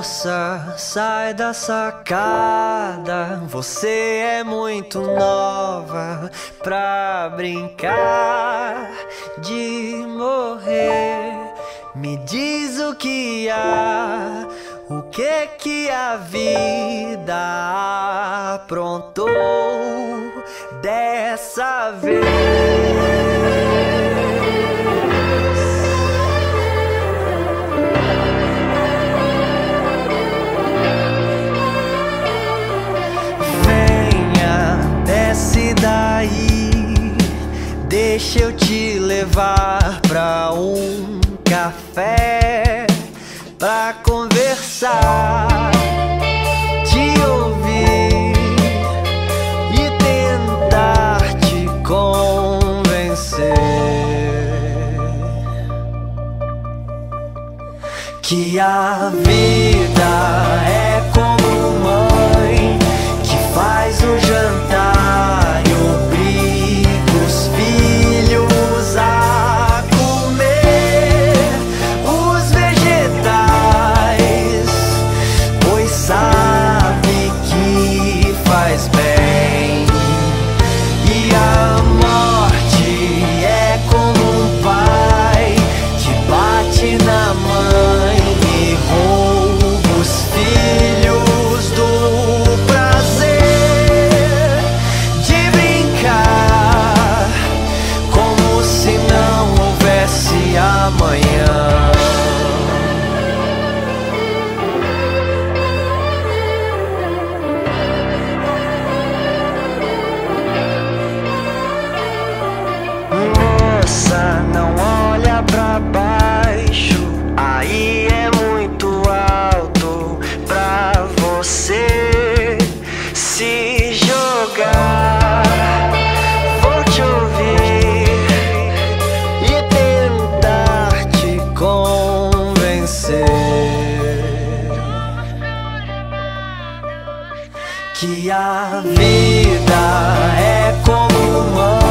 Moça, sai da sacada. Você é muito nova pra brincar de morrer. Me diz o que há, o que a vida aprontou dessa vez. Daí, deixa eu te levar pra um café pra conversar, te ouvir e tentar te convencer que a vida é como mãe que faz o jantar, que a vida é como uma